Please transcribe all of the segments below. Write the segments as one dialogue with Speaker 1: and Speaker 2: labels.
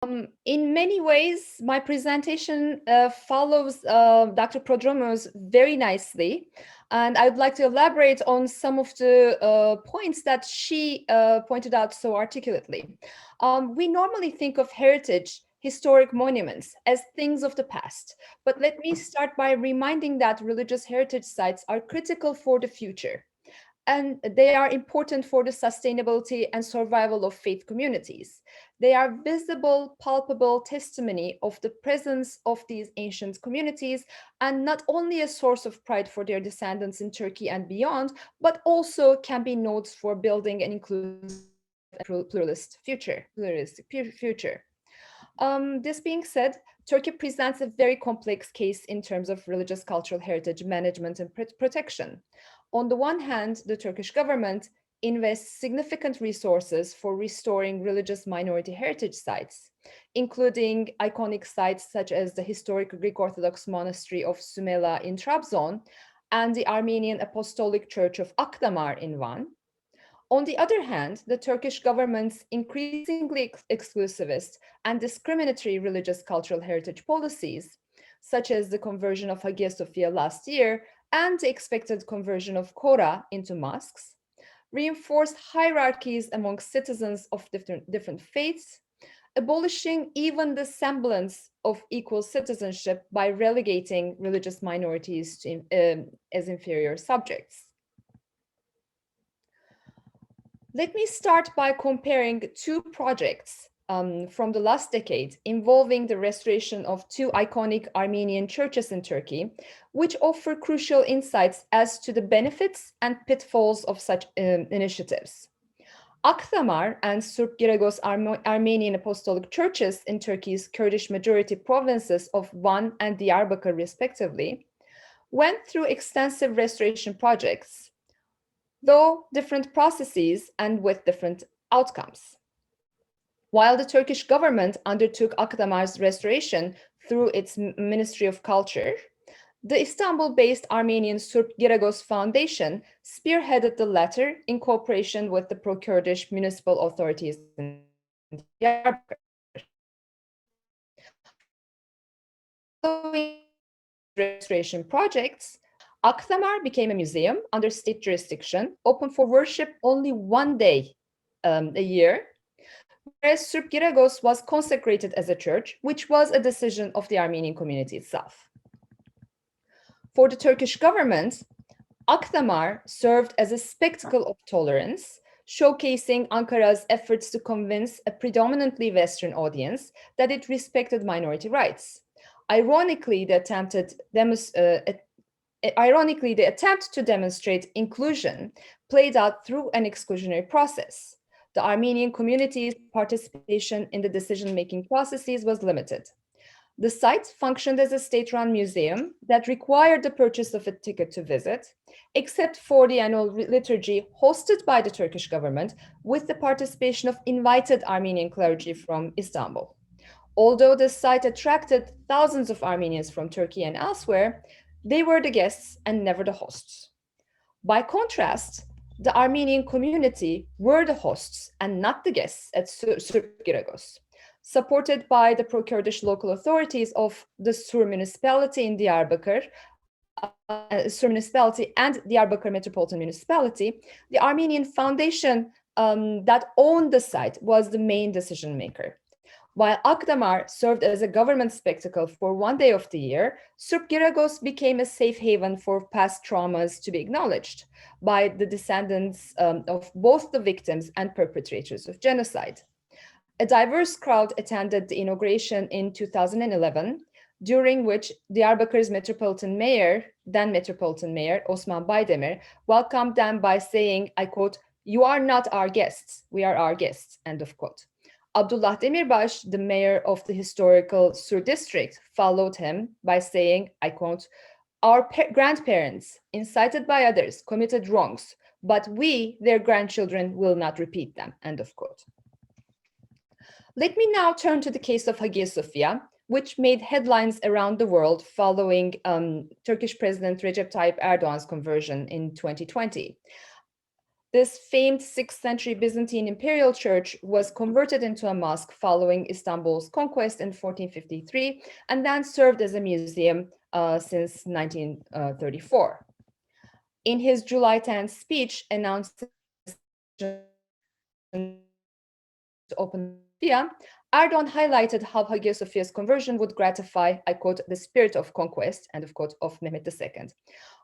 Speaker 1: In many ways, my presentation follows Dr. Prodromou's very nicely, and I'd like to elaborate on some of the points that she pointed out so articulately. We normally think of heritage, historic monuments, as things of the past, but let me start by reminding that religious heritage sites are critical for the future, and they are important for the sustainability and survival of faith communities. They are visible, palpable testimony of the presence of these ancient communities, and not only a source of pride for their descendants in Turkey and beyond, but also can be nodes for building an inclusive and pluralistic future. This being said, Turkey presents a very complex case in terms of religious cultural heritage management and protection. On the one hand, the Turkish government invests significant resources for restoring religious minority heritage sites, including iconic sites such as the historic Greek Orthodox monastery of Sümela in Trabzon and the Armenian Apostolic Church of Akdamar in Van. On the other hand, the Turkish government's increasingly exclusivist and discriminatory religious cultural heritage policies, such as the conversion of Hagia Sophia last year and the expected conversion of Kora into mosques, reinforced hierarchies among citizens of different faiths, abolishing even the semblance of equal citizenship by relegating religious minorities as inferior subjects. Let me start by comparing two projects from the last decade involving the restoration of two iconic Armenian churches in Turkey, which offer crucial insights as to the benefits and pitfalls of such initiatives. Akdamar and Surp Giragos Armenian Apostolic churches in Turkey's Kurdish majority provinces of Van and Diyarbakir, respectively, went through extensive restoration projects, though different processes and with different outcomes. While the Turkish government undertook Akdamar's restoration through its Ministry of Culture, the Istanbul-based Armenian Surp Giragos Foundation spearheaded the latter in cooperation with the pro-Kurdish municipal authorities in Diyarbakir. Following restoration projects, Akdamar became a museum under state jurisdiction, open for worship only one day a year, whereas Surp Giragos was consecrated as a church, which was a decision of the Armenian community itself. For the Turkish government, Akdamar served as a spectacle of tolerance, showcasing Ankara's efforts to convince a predominantly Western audience that it respected minority rights. Ironically, the attempt to demonstrate inclusion played out through an exclusionary process. The Armenian community's participation in the decision-making processes was limited. The site functioned as a state-run museum that required the purchase of a ticket to visit, except for the annual liturgy hosted by the Turkish government with the participation of invited Armenian clergy from Istanbul. Although the site attracted thousands of Armenians from Turkey and elsewhere, they were the guests and never the hosts. By contrast, the Armenian community were the hosts and not the guests at Surp Giragos. Supported by the pro-Kurdish local authorities of the Sur municipality in Diyarbakir, Sur municipality and Diyarbakir Metropolitan Municipality, the Armenian foundation that owned the site was the main decision maker. While Akdamar served as a government spectacle for one day of the year, Surp Giragos became a safe haven for past traumas to be acknowledged by the descendants of both the victims and perpetrators of genocide. A diverse crowd attended the inauguration in 2011, during which Diyarbakir's then Metropolitan Mayor, Osman Baydemir, welcomed them by saying, I quote, "You are not our guests, we are our guests," end of quote. Abdullah Demirbaş, the mayor of the historical Sur district, followed him by saying, I quote, "Our grandparents, incited by others, committed wrongs, but we, their grandchildren, will not repeat them," end of quote. Let me now turn to the case of Hagia Sophia, which made headlines around the world following Turkish President Recep Tayyip Erdogan's conversion in 2020. This famed 6th century Byzantine imperial church was converted into a mosque following Istanbul's conquest in 1453 and then served as a museum since 1934. In his July 10th speech announcing to open Sophia, Erdogan highlighted how Hagia Sophia's conversion would gratify, I quote, the spirit of conquest, end of quote, of Mehmet II.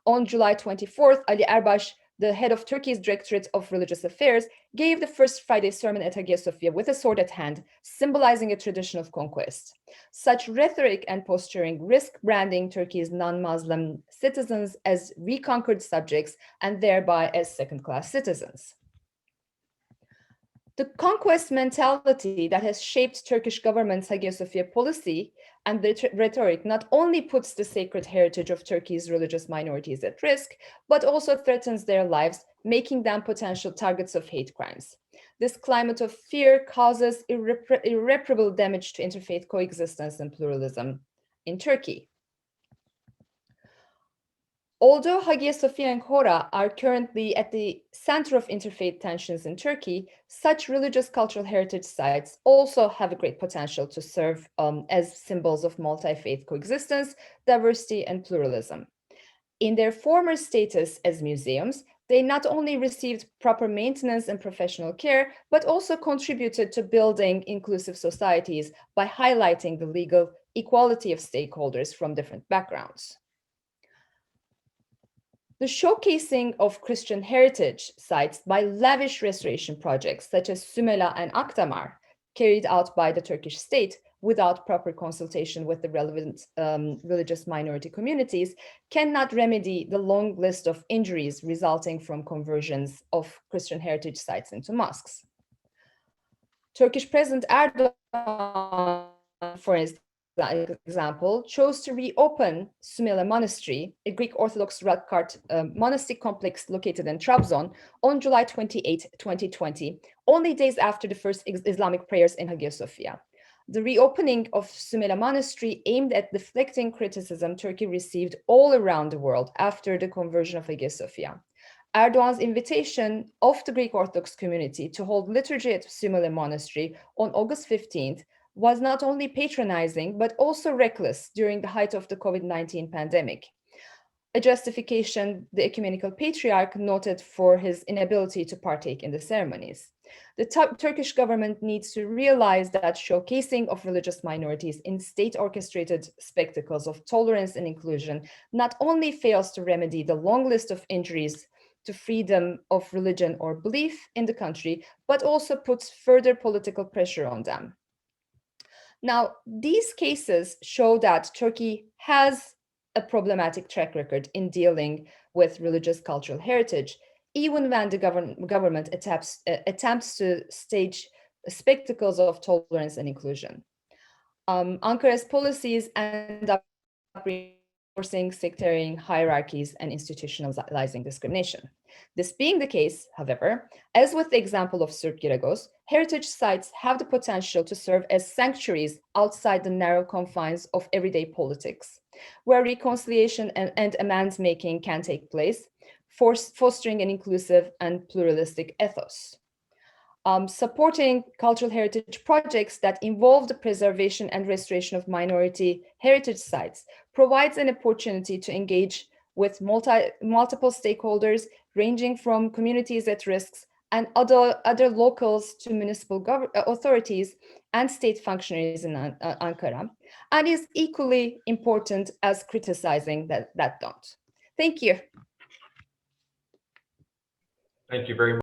Speaker 1: On July 24th, Ali Erbash, the head of Turkey's Directorate of Religious Affairs, gave the first Friday sermon at Hagia Sophia with a sword at hand, symbolizing a tradition of conquest. Such rhetoric and posturing risk branding Turkey's non-Muslim citizens as reconquered subjects and thereby as second-class citizens. The conquest mentality that has shaped Turkish government's Hagia Sophia policy and the rhetoric not only puts the sacred heritage of Turkey's religious minorities at risk, but also threatens their lives, making them potential targets of hate crimes. This climate of fear causes irreparable damage to interfaith coexistence and pluralism in Turkey. Although Hagia Sophia and Hora are currently at the center of interfaith tensions in Turkey, such religious cultural heritage sites also have a great potential to serve as symbols of multi-faith coexistence, diversity, and pluralism. In their former status as museums, they not only received proper maintenance and professional care, but also contributed to building inclusive societies by highlighting the legal equality of stakeholders from different backgrounds. The showcasing of Christian heritage sites by lavish restoration projects such as Sümela and Akdamar, carried out by the Turkish state without proper consultation with the relevant religious minority communities, cannot remedy the long list of injuries resulting from conversions of Christian heritage sites into mosques. Turkish President Erdogan, for example, chose to reopen Sümele Monastery, a Greek Orthodox rock art monastic complex located in Trabzon, on July 28, 2020, only days after the first Islamic prayers in Hagia Sophia. The reopening of Sümele Monastery aimed at deflecting criticism Turkey received all around the world after the conversion of Hagia Sophia. Erdogan's invitation of the Greek Orthodox community to hold liturgy at Sümele Monastery on August 15th was not only patronizing, but also reckless during the height of the COVID-19 pandemic. A justification the ecumenical patriarch noted for his inability to partake in the ceremonies. The Turkish government needs to realize that showcasing of religious minorities in state-orchestrated spectacles of tolerance and inclusion not only fails to remedy the long list of injuries to freedom of religion or belief in the country, but also puts further political pressure on them. Now, these cases show that Turkey has a problematic track record in dealing with religious cultural heritage, even when the government attempts to stage spectacles of tolerance and inclusion. Ankara's policies end up reinforcing sectarian hierarchies and institutionalizing discrimination. This being the case, however, as with the example of Sırp Giragos, heritage sites have the potential to serve as sanctuaries outside the narrow confines of everyday politics, where reconciliation and amends making can take place, fostering an inclusive and pluralistic ethos. Supporting cultural heritage projects that involve the preservation and restoration of minority heritage sites provides an opportunity to engage with multiple stakeholders, ranging from communities at risk and other locals to municipal authorities and state functionaries in Ankara, and is equally important as criticizing that don't. Thank you.
Speaker 2: Thank you very much.